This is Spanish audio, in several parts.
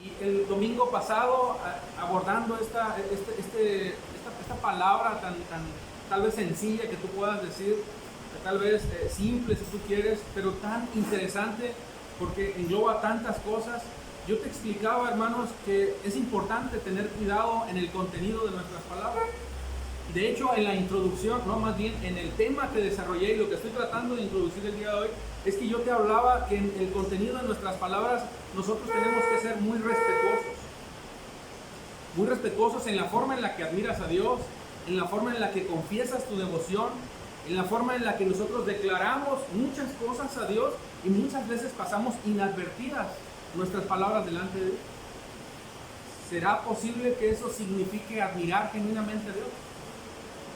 Y el domingo pasado, abordando esta palabra tan tal vez sencilla que tú puedas decir, tal vez simple si tú quieres, pero tan interesante porque engloba tantas cosas. Yo te explicaba, hermanos, que es importante tener cuidado en el contenido de nuestras palabras. De hecho, en la introducción, no, más bien en el tema que desarrollé y lo que estoy tratando de introducir el día de hoy, es que yo te hablaba que en el contenido de nuestras palabras nosotros tenemos que ser muy respetuosos en la forma en la que admiras a Dios, en la forma en la que confiesas tu devoción, en la forma en la que nosotros declaramos muchas cosas a Dios y muchas veces pasamos inadvertidas nuestras palabras delante de Dios. ¿Será posible que eso signifique admirar genuinamente a Dios?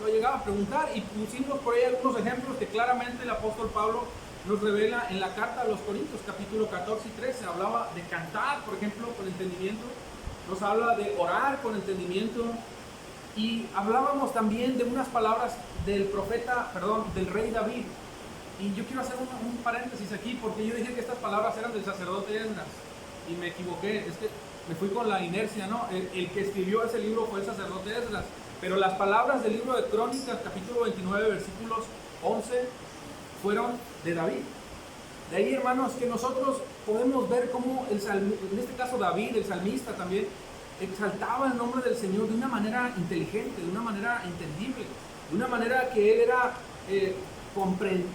Lo llegaba a preguntar y pusimos por ahí algunos ejemplos que claramente el apóstol Pablo nos revela en la carta a los Corintios, capítulo 14 y 13. Hablaba de cantar, por ejemplo, con entendimiento. Nos habla de orar con entendimiento. Y hablábamos también de unas palabras del del rey David. Y yo quiero hacer un paréntesis aquí, porque yo dije que estas palabras eran del sacerdote Esdras. Y me equivoqué, es que me fui con la inercia, ¿no? El que escribió ese libro fue el sacerdote Esdras. Pero las palabras del libro de Crónicas, capítulo 29, versículos 11, fueron de David. De ahí, hermanos, que nosotros podemos ver cómo, en este caso David, el salmista también, exaltaba el nombre del Señor de una manera inteligente, de una manera entendible, de una manera que él era,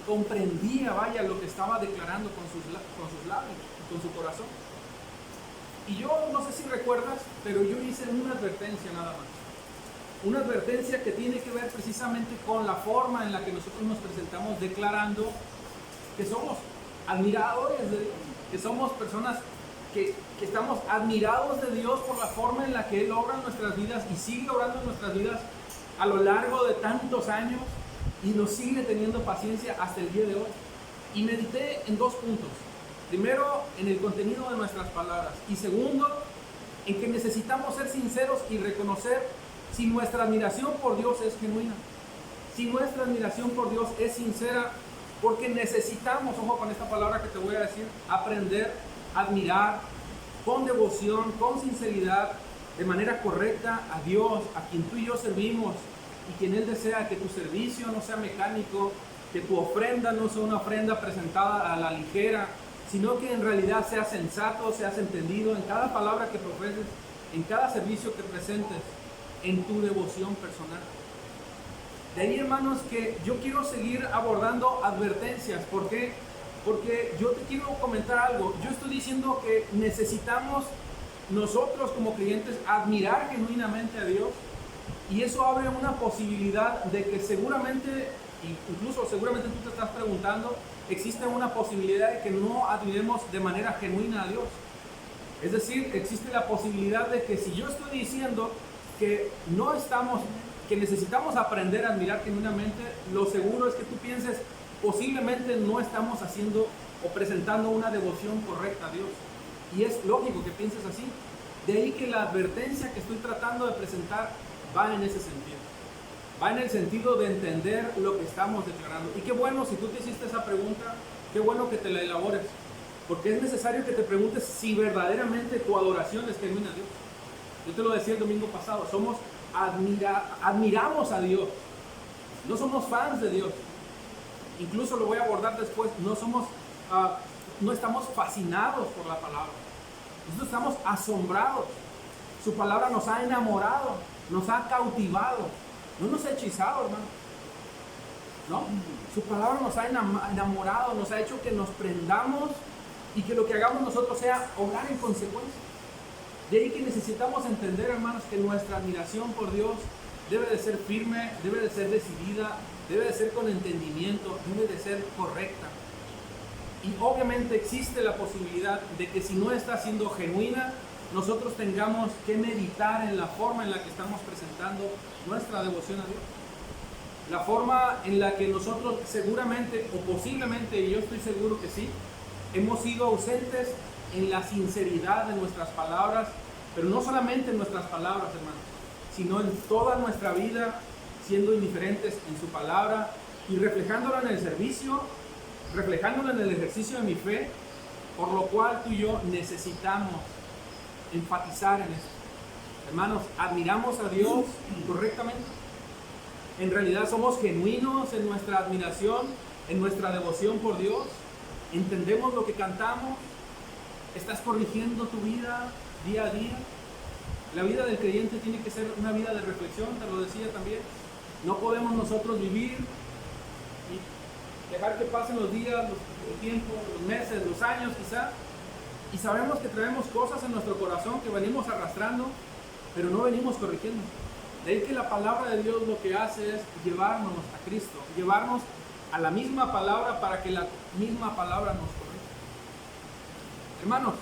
comprendía, vaya, lo que estaba declarando con sus labios, con su corazón. Y yo no sé si recuerdas, pero yo hice una advertencia nada más. Una advertencia que tiene que ver precisamente con la forma en la que nosotros nos presentamos declarando que somos admiradores de Dios, que somos personas que estamos admirados de Dios por la forma en la que Él obra en nuestras vidas y sigue obrando en nuestras vidas a lo largo de tantos años y nos sigue teniendo paciencia hasta el día de hoy. Y medité en dos puntos. Primero, en el contenido de nuestras palabras, y segundo, en que necesitamos ser sinceros y reconocer si nuestra admiración por Dios es genuina, si nuestra admiración por Dios es sincera, porque necesitamos, ojo con esta palabra que te voy a decir, aprender a admirar con devoción, con sinceridad, de manera correcta a Dios, a quien tú y yo servimos, y quien Él desea que tu servicio no sea mecánico, que tu ofrenda no sea una ofrenda presentada a la ligera, sino que en realidad seas sensato, seas entendido en cada palabra que profeses, en cada servicio que presentes, en tu devoción personal. De ahí, hermanos, que yo quiero seguir abordando advertencias. ¿Por qué? Porque yo te quiero comentar algo. Yo estoy diciendo que necesitamos nosotros como creyentes admirar genuinamente a Dios, y eso abre una posibilidad de que seguramente, incluso seguramente tú te estás preguntando, existe una posibilidad de que no admiremos de manera genuina a Dios. Es decir, existe la posibilidad de que si yo estoy diciendo que que necesitamos aprender a admirar genuinamente, lo seguro es que tú pienses, posiblemente no estamos haciendo o presentando una devoción correcta a Dios. Y es lógico que pienses así. De ahí que la advertencia que estoy tratando de presentar va en ese sentido. Va en el sentido de entender lo que estamos declarando. Y qué bueno, si tú te hiciste esa pregunta, qué bueno que te la elabores. Porque es necesario que te preguntes si verdaderamente tu adoración es genuina a Dios. Yo te lo decía el domingo pasado, admiramos a Dios, no somos fans de Dios. Incluso lo voy a abordar después, no estamos fascinados por la palabra, nosotros estamos asombrados. Su palabra nos ha enamorado, nos ha cautivado, no nos ha hechizado, hermano. No, su palabra nos ha enamorado, nos ha hecho que nos prendamos y que lo que hagamos nosotros sea obrar en consecuencia. De ahí que necesitamos entender, hermanos, que nuestra admiración por Dios debe de ser firme, debe de ser decidida, debe de ser con entendimiento, debe de ser correcta. Y obviamente existe la posibilidad de que si no está siendo genuina, nosotros tengamos que meditar en la forma en la que estamos presentando nuestra devoción a Dios. La forma en la que nosotros seguramente o posiblemente, y yo estoy seguro que sí, hemos sido ausentes en la sinceridad de nuestras palabras, pero no solamente en nuestras palabras, hermanos, sino en toda nuestra vida, siendo indiferentes en su palabra y reflejándola en el servicio, reflejándola en el ejercicio de mi fe, por lo cual tú y yo necesitamos enfatizar en eso. Hermanos, ¿admiramos a Dios correctamente? ¿En realidad somos genuinos en nuestra admiración, en nuestra devoción por Dios? ¿Entendemos lo que cantamos? ¿Estás corrigiendo tu vida día a día? La vida del creyente tiene que ser una vida de reflexión, te lo decía también. No podemos nosotros vivir y dejar que pasen los días, el tiempo, los meses, los años quizá, y sabemos que traemos cosas en nuestro corazón que venimos arrastrando, pero no venimos corrigiendo. De ahí que la palabra de Dios lo que hace es llevarnos a Cristo, llevarnos a la misma palabra para que la misma palabra nos corrija. Hermanos,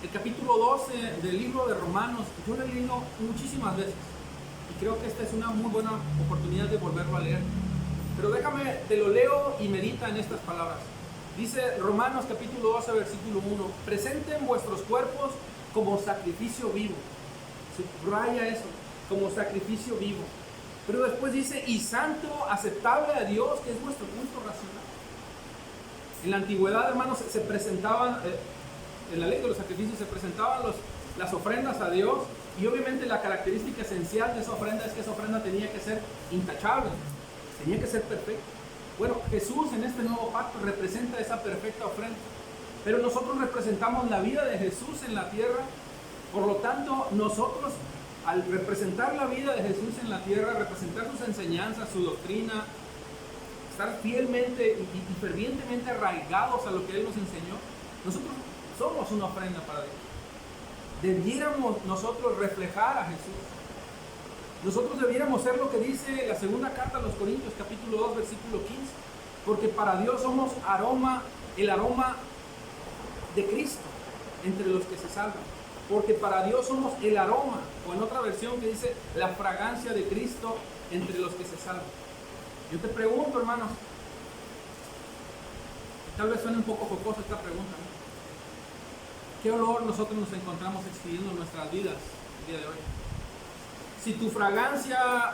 el capítulo 12 del libro de Romanos, yo lo he leído muchísimas veces y creo que esta es una muy buena oportunidad de volverlo a leer. Pero déjame, te lo leo y medita en estas palabras. Dice Romanos capítulo 12, versículo 1, presenten vuestros cuerpos como sacrificio vivo. Subraya eso, como sacrificio vivo. Pero después dice, y santo, aceptable a Dios, que es vuestro culto racional. En la antigüedad, hermanos, se presentaban, en la ley de los sacrificios se presentaban las ofrendas a Dios, y obviamente la característica esencial de esa ofrenda es que esa ofrenda tenía que ser intachable, tenía que ser perfecta. Bueno, Jesús en este nuevo pacto representa esa perfecta ofrenda, pero nosotros representamos la vida de Jesús en la tierra. Por lo tanto, nosotros, al representar la vida de Jesús en la tierra, representar sus enseñanzas, su doctrina, estar fielmente y fervientemente arraigados a lo que Él nos enseñó, nosotros somos una ofrenda para Dios. Debiéramos nosotros reflejar a Jesús. Nosotros debiéramos ser lo que dice la segunda carta a los Corintios, capítulo 2, versículo 15, porque para Dios somos el aroma de Cristo entre los que se salvan. Porque para Dios somos el aroma, o en otra versión que dice la fragancia de Cristo entre los que se salvan. Yo te pregunto, hermanos, tal vez suene un poco jocosa esta pregunta, ¿no? ¿Qué olor nosotros nos encontramos expidiendo en nuestras vidas el día de hoy? Si tu fragancia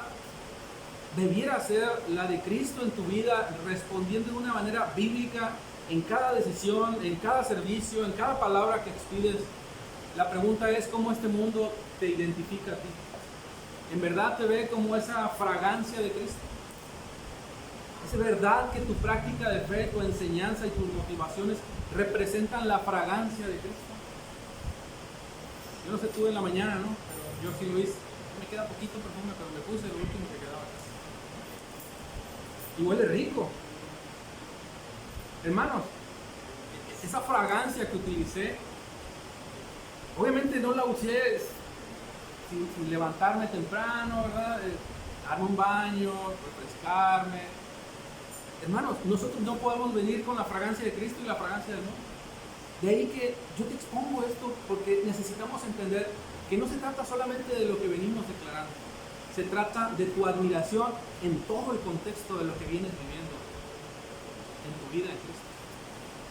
debiera ser la de Cristo en tu vida, respondiendo de una manera bíblica en cada decisión, en cada servicio, en cada palabra que expides, la pregunta es cómo este mundo te identifica a ti. ¿En verdad te ve como esa fragancia de Cristo? ¿Es verdad que tu práctica de fe, tu enseñanza y tus motivaciones representan la fragancia de Cristo? Yo no sé tú en la mañana, ¿no? Pero yo sí lo hice. Me queda poquito perfume, pero me puse lo último que quedaba acá. Y huele rico. Hermanos, esa fragancia que utilicé, obviamente no la usé sin levantarme temprano, ¿verdad? Darme un baño, refrescarme. Hermanos, nosotros no podemos venir con la fragancia de Cristo y la fragancia del mundo. De ahí que yo te expongo esto porque necesitamos entender que no se trata solamente de lo que venimos declarando. Se trata de tu admiración en todo el contexto de lo que vienes viviendo en tu vida en Cristo.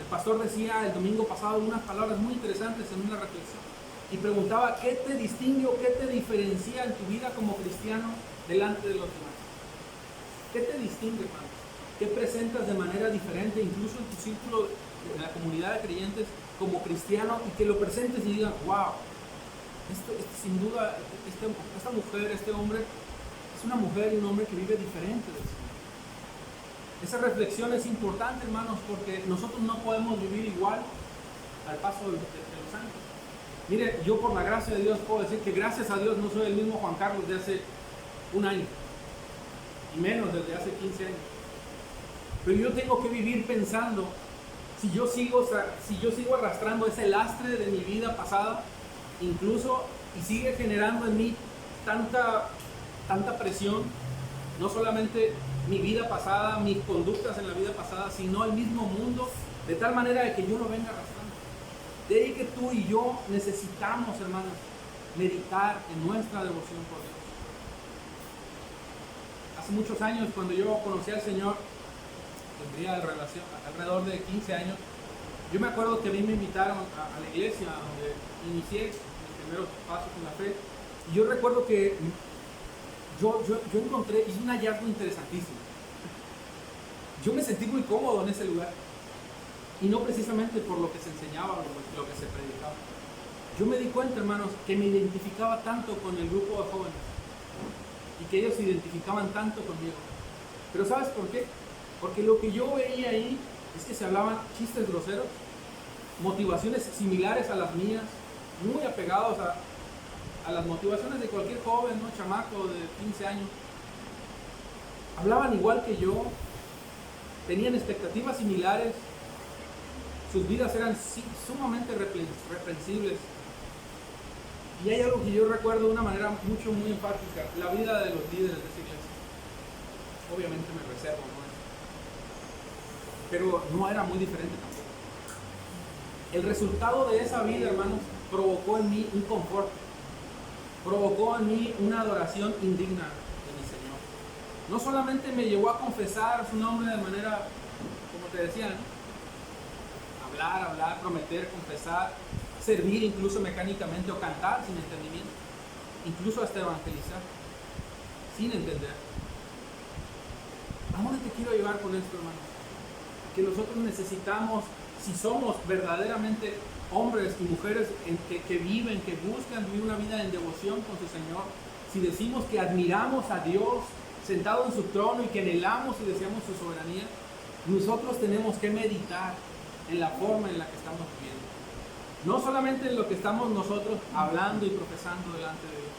El pastor decía el domingo pasado unas palabras muy interesantes en una reflexión y preguntaba ¿qué te distingue o qué te diferencia en tu vida como cristiano delante de los demás? ¿Qué te distingue, hermano? ¿Qué presentas de manera diferente incluso en tu círculo, en la comunidad de creyentes como cristiano, y que lo presentes y digan, wow, sin duda, esta mujer, este hombre, es una mujer y un hombre que vive diferente del Señor? Esa reflexión es importante, hermanos, porque nosotros no podemos vivir igual al paso de los años. Mire, yo por la gracia de Dios puedo decir que gracias a Dios no soy el mismo Juan Carlos de hace un año, y menos desde hace 15 años. Pero yo tengo que vivir pensando, si yo sigo arrastrando ese lastre de mi vida pasada, incluso, y sigue generando en mí tanta presión, no solamente mi vida pasada, mis conductas en la vida pasada, sino el mismo mundo, de tal manera de que yo lo venga arrastrando. De ahí que tú y yo necesitamos, hermanos, meditar en nuestra devoción por Dios. Hace muchos años, cuando yo conocí al Señor, tendría alrededor de 15 años, yo me acuerdo que a mí me invitaron a la iglesia donde inicié mis primeros pasos en la fe, y yo recuerdo que yo hice un hallazgo interesantísimo. Yo me sentí muy cómodo en ese lugar, y no precisamente por lo que se enseñaba o lo que se predicaba, yo me di cuenta, hermanos, que me identificaba tanto con el grupo de jóvenes y que ellos se identificaban tanto conmigo. Pero ¿sabes por qué? Porque lo que yo veía ahí es que se hablaban chistes groseros, motivaciones similares a las mías, muy apegados a las motivaciones de cualquier joven, ¿no? Chamaco de 15 años. Hablaban igual que yo, tenían expectativas similares, sus vidas eran sumamente reprensibles. Y hay algo que yo recuerdo de una manera muy enfática, la vida de los líderes de esa iglesia. Obviamente me reservo, ¿no? Pero no era muy diferente tampoco. El resultado de esa vida, hermanos, provocó en mí un confort, provocó en mí una adoración indigna de mi Señor. No solamente me llevó a confesar su nombre de manera, como te decía, ¿no? Hablar, prometer, confesar, servir incluso mecánicamente o cantar sin entendimiento, incluso hasta evangelizar, sin entender. ¿A dónde te quiero llevar con esto, hermanos? Que nosotros necesitamos, si somos verdaderamente hombres y mujeres que viven, que buscan vivir una vida en devoción con su Señor, si decimos que admiramos a Dios sentado en su trono y que anhelamos y deseamos su soberanía, nosotros tenemos que meditar en la forma en la que estamos viviendo. No solamente en lo que estamos nosotros hablando y profesando delante de Dios.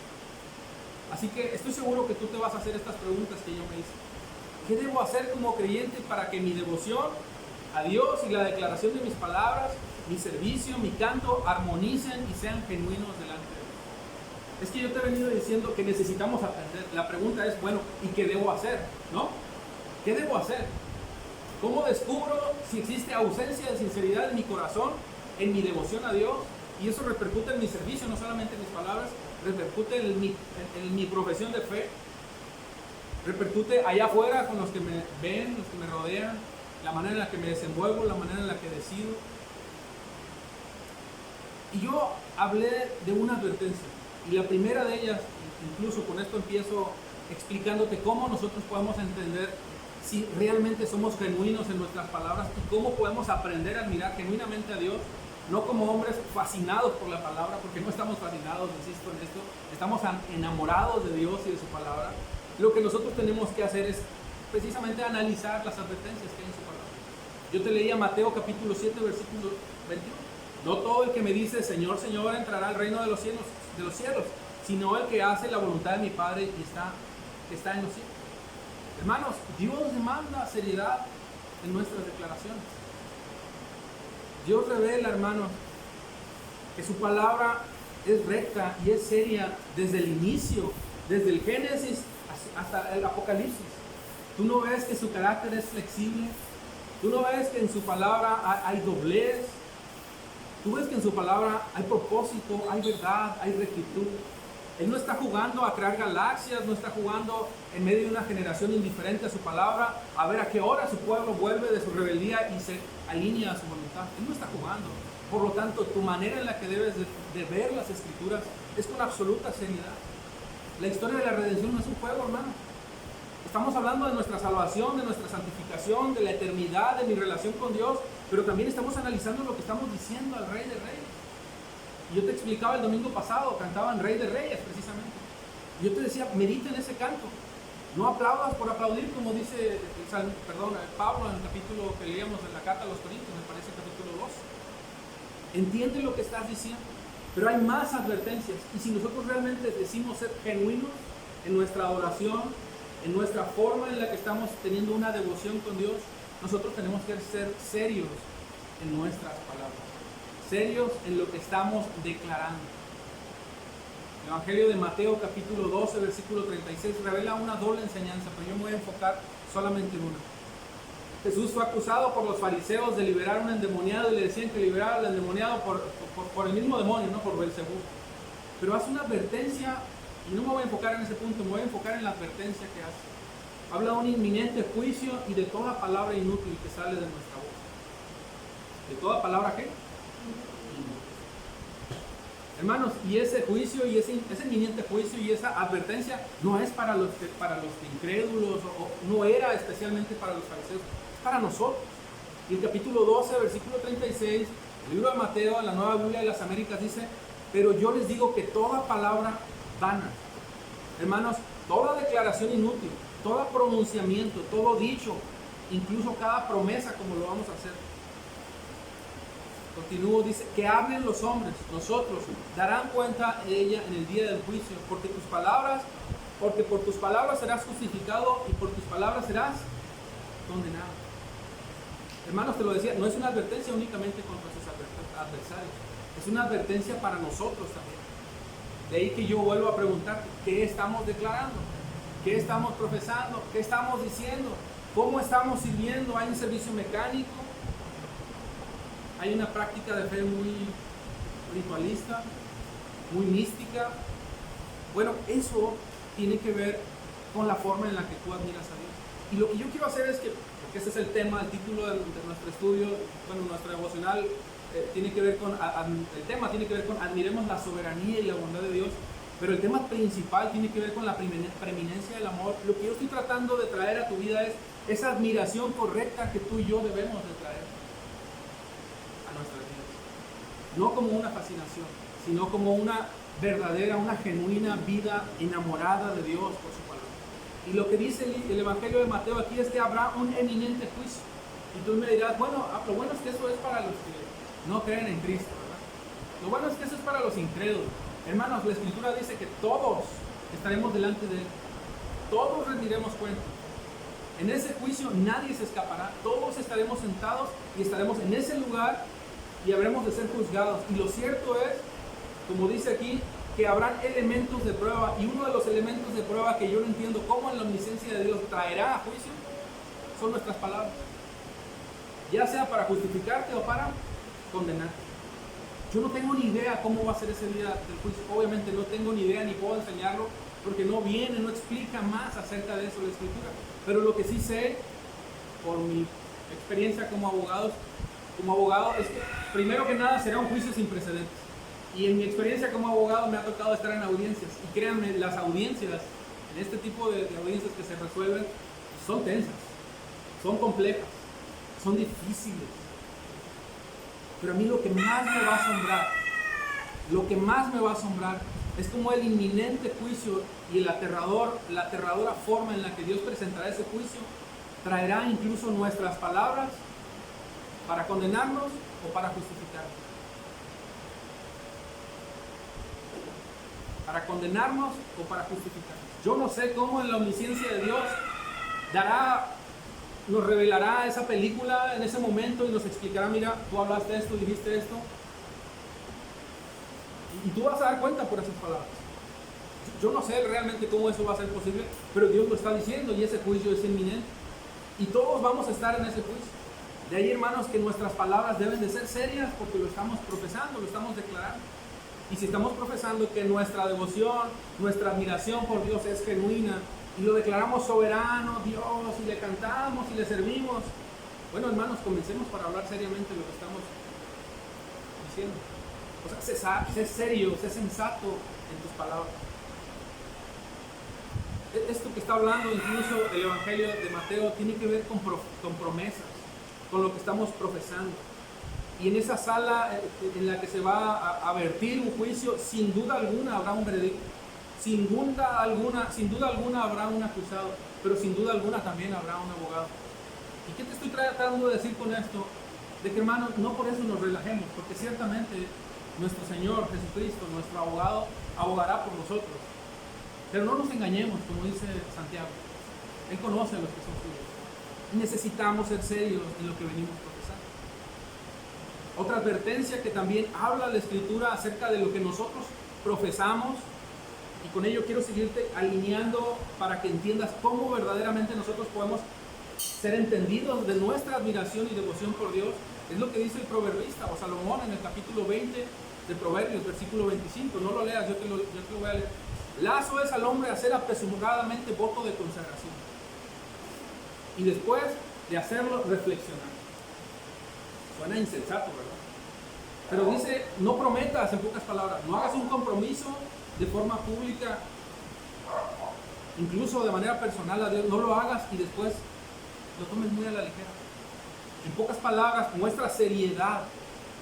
Así que estoy seguro que tú te vas a hacer estas preguntas que yo me hice. ¿Qué debo hacer como creyente para que mi devoción a Dios y la declaración de mis palabras, mi servicio, mi canto, armonicen y sean genuinos delante de Dios? Es que yo te he venido diciendo que necesitamos aprender. La pregunta es, bueno, ¿y qué debo hacer? ¿No? ¿Qué debo hacer? ¿Cómo descubro si existe ausencia de sinceridad en mi corazón, en mi devoción a Dios? Y eso repercute en mi servicio, no solamente en mis palabras, repercute en mi profesión de fe, repercute allá afuera con los que me ven, los que me rodean, la manera en la que me desenvuelvo, la manera en la que decido. Y yo hablé de una advertencia, y la primera de ellas, incluso con esto empiezo explicándote cómo nosotros podemos entender si realmente somos genuinos en nuestras palabras y cómo podemos aprender a admirar genuinamente a Dios, no como hombres fascinados por la palabra, porque no estamos fascinados, insisto en esto, estamos enamorados de Dios y de su palabra. Lo que nosotros tenemos que hacer es precisamente analizar las advertencias que hay en su palabra. Yo te leía Mateo capítulo 7, versículo 21. No todo el que me dice Señor, Señor entrará al reino de los cielos, sino el que hace la voluntad de mi Padre que está en los cielos. Hermanos, Dios demanda seriedad en nuestras declaraciones. Dios revela, hermanos, que su palabra es recta y es seria desde el inicio, desde el Génesis hasta el Apocalipsis. Tú no ves que su carácter es flexible, tú no ves que en su palabra hay doblez, tú ves que en su palabra hay propósito, hay verdad, hay rectitud. Él no está jugando a crear galaxias, no está jugando en medio de una generación indiferente a su palabra, a ver a qué hora su pueblo vuelve de su rebeldía y se alinea a su voluntad. Él no está jugando. Por lo tanto, tu manera en la que debes de ver las Escrituras es con absoluta seriedad. La historia de la redención no es un juego, hermano. Estamos hablando de nuestra salvación, de nuestra santificación, de la eternidad, de mi relación con Dios, pero también estamos analizando lo que estamos diciendo al Rey de Reyes. Y yo te explicaba el domingo pasado, cantaban Rey de Reyes precisamente. Y yo te decía, medita en ese canto. No aplaudas por aplaudir, como dice Pablo en el capítulo que leíamos en la carta a los Corintios, me parece el capítulo 2. Entiende lo que estás diciendo, pero hay más advertencias. Y si nosotros realmente decimos ser genuinos en nuestra adoración, en nuestra forma en la que estamos teniendo una devoción con Dios, nosotros tenemos que ser serios en nuestras palabras, serios en lo que estamos declarando. El Evangelio de Mateo capítulo 12 versículo 36 revela una doble enseñanza, pero yo me voy a enfocar solamente en una. Jesús fue acusado por los fariseos de liberar a un endemoniado y le decían que liberara al endemoniado por el mismo demonio, no por Belcebú. Pero hace una advertencia, y no me voy a enfocar en ese punto, me voy a enfocar en la advertencia que hace. Habla de un inminente juicio y de toda palabra inútil que sale de nuestra boca. ¿De toda palabra qué? Hermanos, y ese juicio y ese inminente juicio y esa advertencia no es para los incrédulos o no era especialmente para los fariseos, es para nosotros. Y el capítulo 12, versículo 36, el libro de Mateo, en la Nueva Biblia de las Américas dice, Pero yo les digo que toda palabra vana, hermanos, toda declaración inútil, todo pronunciamiento, todo dicho, incluso cada promesa como lo vamos a hacer. Continúo, dice, que hablen los hombres, nosotros, darán cuenta de ella en el día del juicio, porque por tus palabras serás justificado y por tus palabras serás condenado. Hermanos, te lo decía, no es una advertencia únicamente contra sus adversarios, es una advertencia para nosotros también. De ahí que yo vuelvo a preguntar, ¿qué estamos declarando? ¿Qué estamos profesando? ¿Qué estamos diciendo? ¿Cómo estamos sirviendo? ¿Hay un servicio mecánico? ¿Hay una práctica de fe muy ritualista? ¿Muy mística? Bueno, eso tiene que ver con la forma en la que tú admiras a Dios. Y lo que yo quiero hacer es que, porque ese es el tema, el título de nuestro estudio, bueno, nuestro devocional, tiene que ver con, el tema tiene que ver con admiremos la soberanía y la bondad de Dios, pero el tema principal tiene que ver con la preeminencia del amor. Lo que yo estoy tratando de traer a tu vida es esa admiración correcta que tú y yo debemos de traer a nuestras vidas. No como una fascinación, sino como una verdadera, una genuina vida enamorada de Dios por su palabra. Y lo que dice el Evangelio de Mateo aquí es que habrá un eminente juicio. Y tú me dirás, bueno, lo bueno es que eso es para los que no creen en Cristo, ¿verdad? Lo bueno es que eso es para los incrédulos. Hermanos, la Escritura dice que todos estaremos delante de Él. Todos rendiremos cuenta. En ese juicio nadie se escapará. Todos estaremos sentados y estaremos en ese lugar y habremos de ser juzgados. Y lo cierto es, como dice aquí, que habrán elementos de prueba. Y uno de los elementos de prueba que yo no entiendo cómo en la omnisciencia de Dios traerá a juicio son nuestras palabras. Ya sea para justificarte o para condenarte. Yo no tengo ni idea cómo va a ser ese día del juicio. Obviamente no tengo ni idea ni puedo enseñarlo porque no viene, no explica más acerca de eso la Escritura. Pero lo que sí sé, por mi experiencia como abogado, es que primero que nada será un juicio sin precedentes. Y en mi experiencia como abogado me ha tocado estar en audiencias. Y créanme, las audiencias, en este tipo de audiencias que se resuelven, son tensas, son complejas, son difíciles. Pero a mí lo que más me va a asombrar, es como el inminente juicio y la aterradora forma en la que Dios presentará ese juicio traerá incluso nuestras palabras para condenarnos o para justificarnos. Para condenarnos o para justificarnos. Yo no sé cómo en la omnisciencia de Dios nos revelará esa película en ese momento y nos explicará, mira, tú hablaste esto, dijiste esto. Y tú vas a dar cuenta por esas palabras. Yo no sé realmente cómo eso va a ser posible, pero Dios lo está diciendo y ese juicio es inminente. Y todos vamos a estar en ese juicio. De ahí, hermanos, que nuestras palabras deben de ser serias porque lo estamos profesando, lo estamos declarando. Y si estamos profesando que nuestra devoción, nuestra admiración por Dios es genuina, y lo declaramos soberano, Dios, y le cantamos y le servimos, bueno, hermanos, comencemos para hablar seriamente lo que estamos diciendo. O sea, sé serio, sé sensato en tus palabras. Esto que está hablando incluso el Evangelio de Mateo tiene que ver con promesas, con lo que estamos profesando. Y en esa sala en la que se va a vertir un juicio, sin duda alguna habrá un veredicto. Sin duda alguna habrá un acusado, pero sin duda alguna también habrá un abogado. ¿Y qué te estoy tratando de decir con esto? De que, hermanos, no por eso nos relajemos, porque ciertamente nuestro Señor Jesucristo, nuestro abogado, abogará por nosotros. Pero no nos engañemos, como dice Santiago. Él conoce a los que son suyos. Y necesitamos ser serios en lo que venimos profesando. Otra advertencia que también habla la Escritura acerca de lo que nosotros profesamos, y con ello quiero seguirte alineando para que entiendas cómo verdaderamente nosotros podemos ser entendidos de nuestra admiración y devoción por Dios. Es lo que dice el proverbista o Salomón en el capítulo 20 de Proverbios, versículo 25. No lo leas, yo te lo voy a leer. Lazo es al hombre hacer apresuradamente voto de consagración y después de hacerlo reflexionar. Suena insensato, ¿verdad? Pero dice, no prometas, en pocas palabras, no hagas un compromiso de forma pública, incluso de manera personal a Dios, no lo hagas y después lo tomes muy a la ligera. En pocas palabras, muestra seriedad,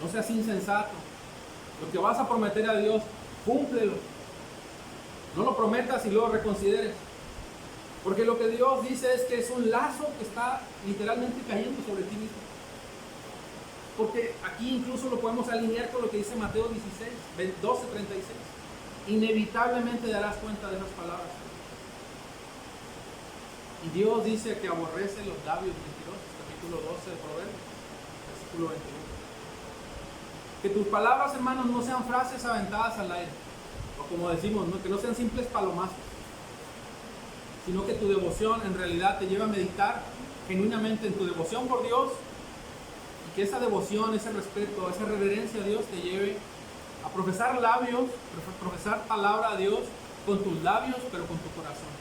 no seas insensato. Lo que vas a prometer a Dios, cúmplelo. No lo prometas y luego reconsideres. Porque lo que Dios dice es que es un lazo que está literalmente cayendo sobre ti mismo. Porque aquí incluso lo podemos alinear con lo que dice Mateo 16, 12, 36. Inevitablemente darás cuenta de esas palabras. Y Dios dice que aborrece los labios mentirosos, capítulo 12 de Proverbios, versículo 21. Que tus palabras, hermanos, no sean frases aventadas al aire, o como decimos, ¿no? Que no sean simples palomazos, sino que tu devoción en realidad te lleve a meditar genuinamente en tu devoción por Dios, y que esa devoción, ese respeto, esa reverencia a Dios te lleve a profesar labios, profesar palabra a Dios con tus labios, pero con tu corazón,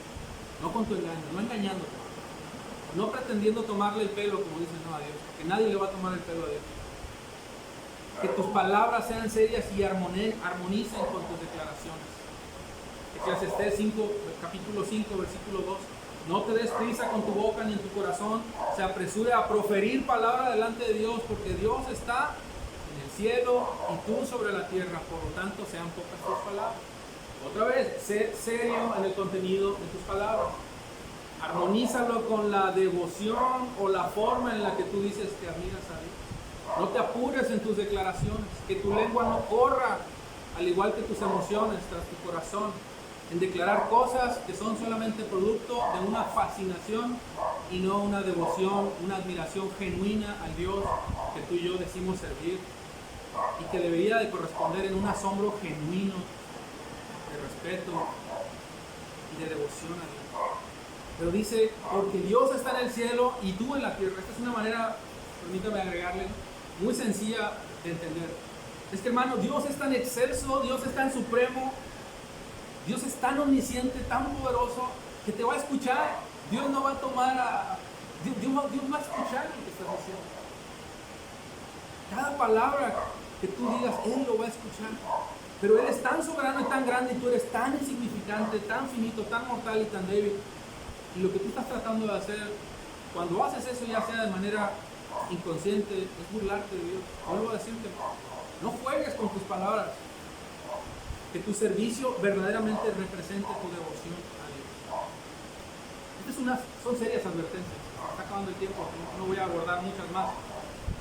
no con tu engaño, no engañándote, no pretendiendo tomarle el pelo, como dicen, no, a Dios, porque nadie le va a tomar el pelo a Dios. Que tus palabras sean serias y armonicen con tus declaraciones. Eclesiastés 5, capítulo 5, versículo 2. No te des prisa con tu boca ni en tu corazón se apresure a proferir palabra delante de Dios, porque Dios está en el cielo y tú sobre la tierra, por lo tanto sean pocas tus palabras. Otra vez, sé serio en el contenido de tus palabras. Armonízalo con la devoción o la forma en la que tú dices que admiras a Dios. No te apures en tus declaraciones, que tu lengua no corra, al igual que tus emociones, tras tu corazón, en declarar cosas que son solamente producto de una fascinación y no una devoción, una admiración genuina al Dios que tú y yo decimos servir, y que debería de corresponder en un asombro genuino de respeto y de devoción a Dios. Pero dice, porque Dios está en el cielo y tú en la tierra. Esta es una manera, permítame agregarle, muy sencilla de entender. Es que, hermano, Dios es tan excelso, Dios es tan supremo, Dios es tan omnisciente, tan poderoso, que te va a escuchar. Dios no va a tomar a... Dios va a escuchar lo que estás diciendo. Cada palabra que tú digas, Él lo va a escuchar. Pero Él es tan soberano y tan grande, y tú eres tan insignificante, tan finito, tan mortal y tan débil. Y lo que tú estás tratando de hacer, cuando haces eso, ya sea de manera inconsciente, es burlarte de Dios. Vuelvo a decirte, no juegues con tus palabras. Que tu servicio verdaderamente represente tu devoción a Dios. Son serias advertencias. Está acabando el tiempo, no voy a abordar muchas más.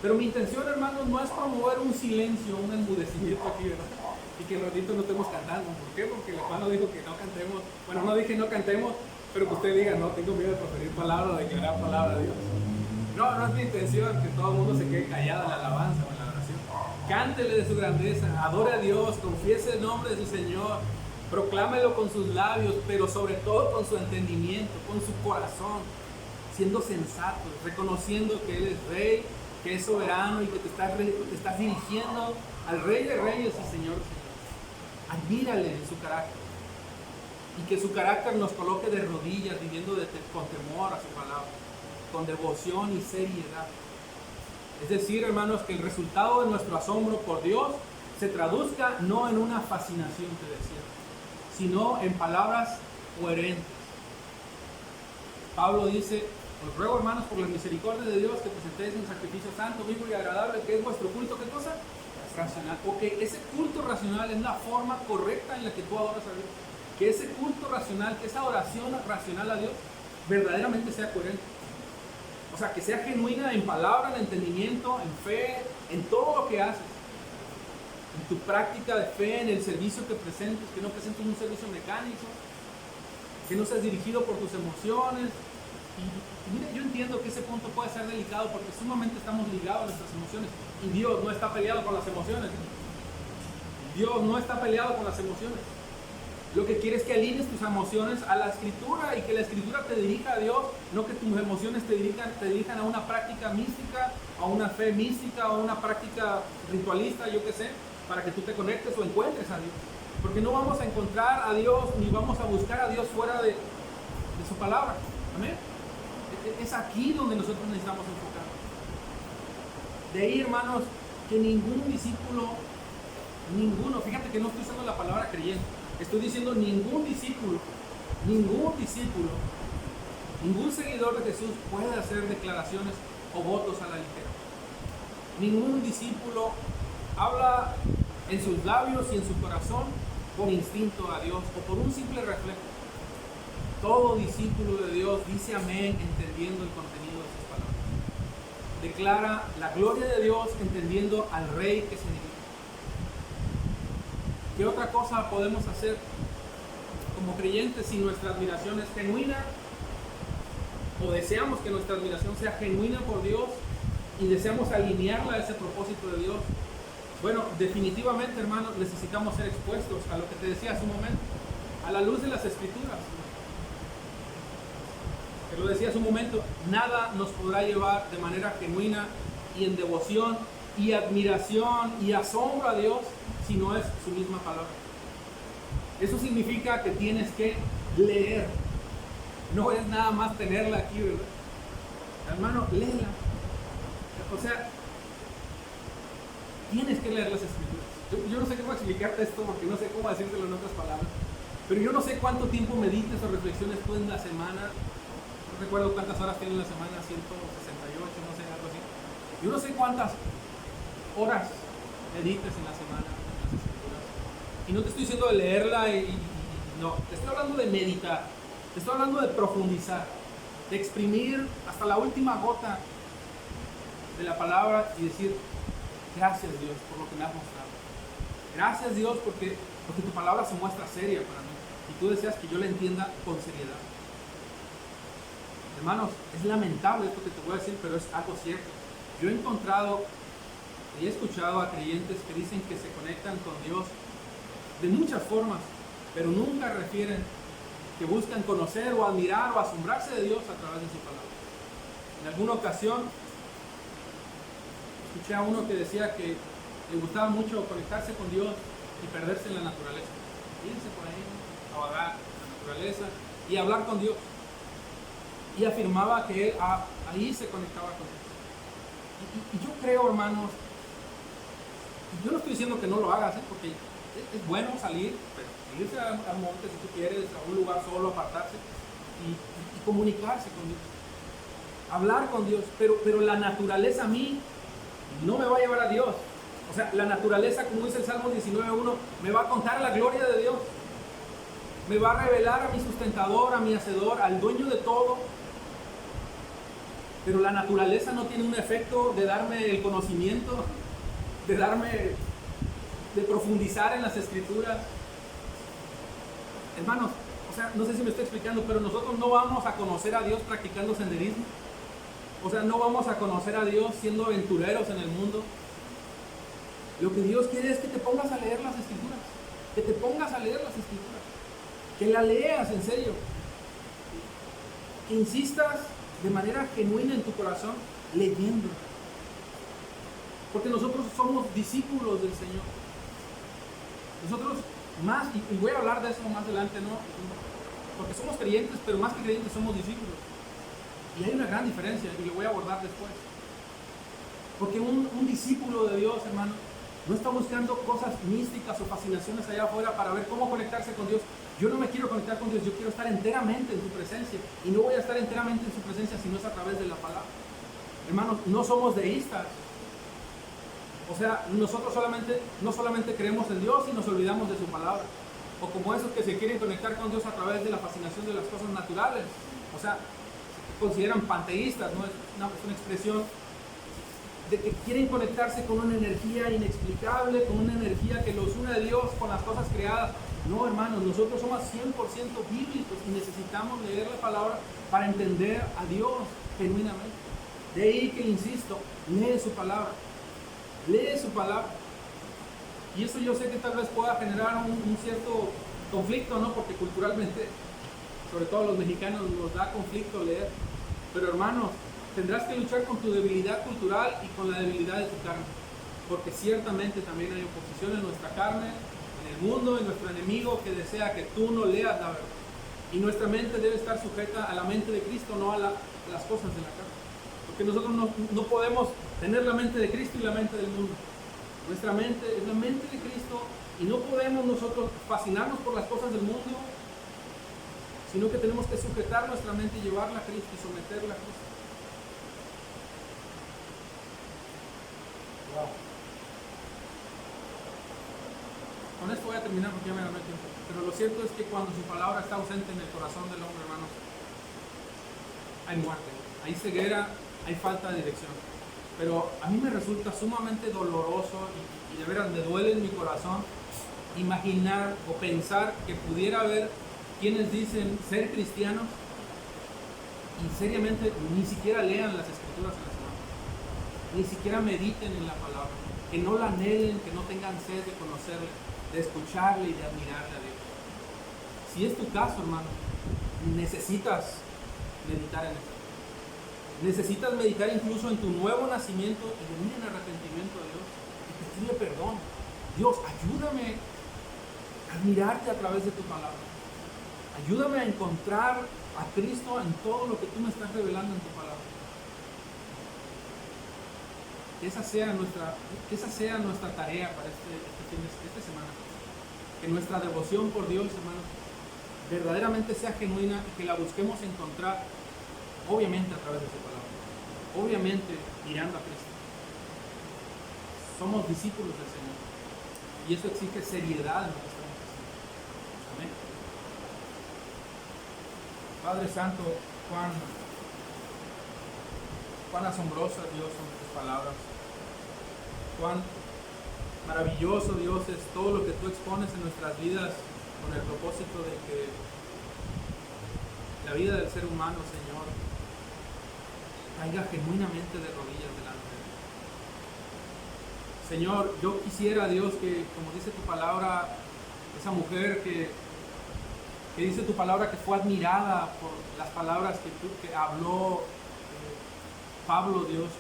Pero mi intención, hermanos, no es promover un silencio, un enmudecimiento aquí, ¿verdad? Y que ratito no estemos cantando. ¿Por qué? Porque el hermano dijo que no cantemos. Bueno, no dije no cantemos, pero que usted diga, no, tengo miedo de proferir palabra o declarar palabra a Dios. No es mi intención que todo el mundo se quede callado en la alabanza o en la oración. Cántele de su grandeza, adore a Dios, confiese el nombre de su Señor, proclámelo con sus labios, pero sobre todo con su entendimiento, con su corazón, siendo sensato, reconociendo que Él es Rey, que es soberano y que te estás dirigiendo al Rey de Reyes y Señor de Señores. Admírale en su carácter y que su carácter nos coloque de rodillas, viviendo con temor a su palabra, con devoción y seriedad. Es decir, hermanos, que el resultado de nuestro asombro por Dios se traduzca no en una fascinación, te decía, sino en palabras coherentes. Pablo dice, os ruego, hermanos, por la misericordia de Dios, que presentéis un sacrificio santo, vivo y agradable, que es vuestro culto. ¿Qué cosa? Racional. Porque ese culto racional es la forma correcta en la que tú adoras a Dios. Que ese culto racional, que esa oración racional a Dios, verdaderamente sea coherente. O sea, que sea genuina en palabra, en entendimiento, en fe, en todo lo que haces. En tu práctica de fe, en el servicio que presentes, que no presentes un servicio mecánico, que no seas dirigido por tus emociones. Y mire, yo entiendo que ese punto puede ser delicado porque sumamente estamos ligados a nuestras emociones. Y Dios no está peleado con las emociones. Dios no está peleado con las emociones. Lo que quiere es que alinees tus emociones a la Escritura y que la Escritura te dirija a Dios, no que tus emociones te dirijan a una práctica mística, a una fe mística, o a una práctica ritualista, yo qué sé, para que tú te conectes o encuentres a Dios. Porque no vamos a encontrar a Dios ni vamos a buscar a Dios fuera de su palabra. Amén. Es aquí donde nosotros necesitamos enfocar. De ahí, hermanos, que ningún discípulo, fíjate que no estoy usando la palabra creyente, estoy diciendo ningún discípulo, ningún seguidor de Jesús puede hacer declaraciones o votos a la ligera. Ningún discípulo habla en sus labios y en su corazón por instinto a Dios o por un simple reflejo. Todo discípulo de Dios dice amén entendiendo el contenido de sus palabras. Declara la gloria de Dios entendiendo al Rey que se dirige. ¿Qué otra cosa podemos hacer como creyentes si nuestra admiración es genuina o deseamos que nuestra admiración sea genuina por Dios y deseamos alinearla a ese propósito de Dios? Bueno, definitivamente, hermanos, necesitamos ser expuestos a lo que te decía hace un momento, a la luz de las Escrituras. Te lo decía hace un momento, nada nos podrá llevar de manera genuina y en devoción y admiración y asombro a Dios si no es su misma palabra. Eso significa que tienes que leer. No es nada más tenerla aquí, ¿verdad? Hermano, léela. O sea, tienes que leer las Escrituras. Yo no sé cómo explicarte esto porque no sé cómo decírtelo en otras palabras. Pero yo no sé cuánto tiempo medites o reflexiones tú en la semana. No recuerdo cuántas horas tiene en la semana, 168, no sé, algo así. Yo no sé cuántas horas medites en la semana en las Escrituras. Y no te estoy diciendo de leerla no, te estoy hablando de meditar. Te estoy hablando de profundizar, de exprimir hasta la última gota de la palabra y decir, gracias Dios por lo que me has mostrado. Gracias Dios porque tu palabra se muestra seria para mí y tú deseas que yo la entienda con seriedad. Hermanos, es lamentable esto que te voy a decir, pero es algo cierto. Yo he encontrado y he escuchado a creyentes que dicen que se conectan con Dios de muchas formas, pero nunca refieren que buscan conocer o admirar o asombrarse de Dios a través de su palabra. En alguna ocasión escuché a uno que decía que le gustaba mucho conectarse con Dios y perderse en la naturaleza. Irse por ahí, a vagar en la naturaleza y hablar con Dios. Y afirmaba que él ahí se conectaba con Dios. Y yo creo, hermanos, yo no estoy diciendo que no lo hagas, porque es bueno salir, irse al monte si tú quieres, a un lugar solo, apartarse y comunicarse con Dios. Hablar con Dios, pero la naturaleza a mí no me va a llevar a Dios. O sea, la naturaleza, como dice el Salmo 19:1, me va a contar la gloria de Dios. Me va a revelar a mi sustentador, a mi hacedor, al dueño de todo. Pero la naturaleza no tiene un efecto de darme el conocimiento, de profundizar en las Escrituras. Hermanos, o sea, no sé si me estoy explicando, pero nosotros no vamos a conocer a Dios practicando senderismo. O sea, no vamos a conocer a Dios siendo aventureros en el mundo. Lo que Dios quiere es que te pongas a leer las Escrituras. Que te pongas a leer las Escrituras. Que la leas en serio. Que insistas de manera genuina en tu corazón leyendo. Porque nosotros somos discípulos del Señor. Nosotros más, y voy a hablar de eso más adelante, ¿no? Porque somos creyentes, pero más que creyentes somos discípulos. Y hay una gran diferencia y lo voy a abordar después. Porque un discípulo de Dios, hermano, no está buscando cosas místicas o fascinaciones allá afuera para ver cómo conectarse con Dios. Yo no me quiero conectar con Dios, yo quiero estar enteramente en su presencia. Y no voy a estar enteramente en su presencia si no es a través de la palabra. Hermanos, no somos deístas. O sea, nosotros no solamente creemos en Dios y nos olvidamos de su palabra. O como esos que se quieren conectar con Dios a través de la fascinación de las cosas naturales. O sea, se consideran panteístas, ¿no? Es una expresión de que quieren conectarse con una energía inexplicable, con una energía que los une a Dios con las cosas creadas. No, hermanos, nosotros somos 100% bíblicos y necesitamos leer la palabra para entender a Dios genuinamente. De ahí que insisto, lee su palabra. Lee su palabra. Y eso yo sé que tal vez pueda generar un cierto conflicto, ¿no? Porque culturalmente, sobre todo a los mexicanos, nos da conflicto leer. Pero hermanos, tendrás que luchar con tu debilidad cultural y con la debilidad de tu carne. Porque ciertamente también hay oposición en nuestra carne, en el mundo, en nuestro enemigo que desea que tú no leas la verdad. Y nuestra mente debe estar sujeta a la mente de Cristo, no a las cosas de la carne. Porque nosotros no podemos tener la mente de Cristo y la mente del mundo. Nuestra mente es la mente de Cristo y no podemos nosotros fascinarnos por las cosas del mundo, sino que tenemos que sujetar nuestra mente y llevarla a Cristo y someterla a Cristo. Wow. con esto voy a terminar porque ya me gané tiempo. Pero lo cierto es que cuando su palabra está ausente en el corazón del hombre, hermanos, hay muerte, hay ceguera, hay falta de dirección. Pero a mí me resulta sumamente doloroso y de veras me duele en mi corazón imaginar o pensar que pudiera haber quienes dicen ser cristianos y seriamente ni siquiera lean las escrituras en la semana, ni siquiera mediten en la palabra, que no la anhelen, que no tengan sed de conocerle, de escucharle y de admirarle a Dios. Si es tu caso, hermano, necesitas meditar en esto. Necesitas meditar incluso en tu nuevo nacimiento y venir en arrepentimiento a Dios y pedirle perdón. Dios, ayúdame a admirarte a través de tu palabra. Ayúdame a encontrar a Cristo en todo lo que tú me estás revelando en tu palabra. Que esa sea nuestra tarea para esta semana. Que nuestra devoción por Dios, hermanos, verdaderamente sea genuina y que la busquemos encontrar, obviamente a través de su palabra, obviamente mirando a Cristo. Somos discípulos del Señor y eso exige seriedad en lo que estamos haciendo. Amén. Padre Santo, cuán asombrosa, Dios, son tus palabras. Cuán maravilloso, Dios, es todo lo que tú expones en nuestras vidas con el propósito de que la vida del ser humano, Señor, caiga genuinamente de rodillas delante de ti. Señor, yo quisiera, Dios, que, como dice tu palabra, esa mujer que dice tu palabra que fue admirada por las palabras que habló Pablo, Dios,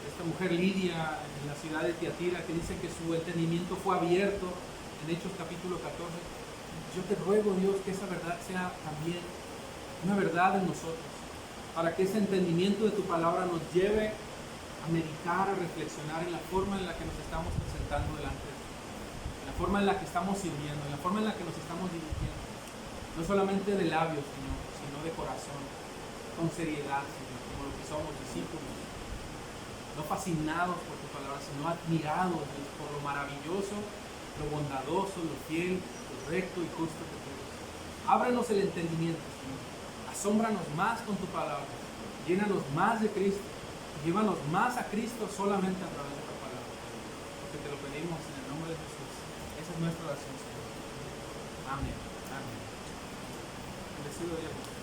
esta mujer Lidia en la ciudad de Tiatira, que dice que su entendimiento fue abierto en Hechos capítulo 14. Yo te ruego, Dios, que esa verdad sea también una verdad en nosotros, para que ese entendimiento de tu palabra nos lleve a meditar, a reflexionar en la forma en la que nos estamos presentando delante de ti, en la forma en la que estamos sirviendo, en la forma en la que nos estamos dirigiendo, no solamente de labios, Señor, sino de corazón, con seriedad, Señor, como lo que somos, discípulos, no fascinados por tu palabra, sino admirados, Dios, por lo maravilloso, lo bondadoso, lo fiel, lo recto y justo que tú eres. Ábrenos el entendimiento, Señor. Asómbranos más con tu palabra, llénanos más de Cristo y llévanos más a Cristo solamente a través de tu palabra, porque te lo pedimos en el nombre de Jesús. Esa es nuestra oración, Señor. Amén. Amén. Bendecido Dios.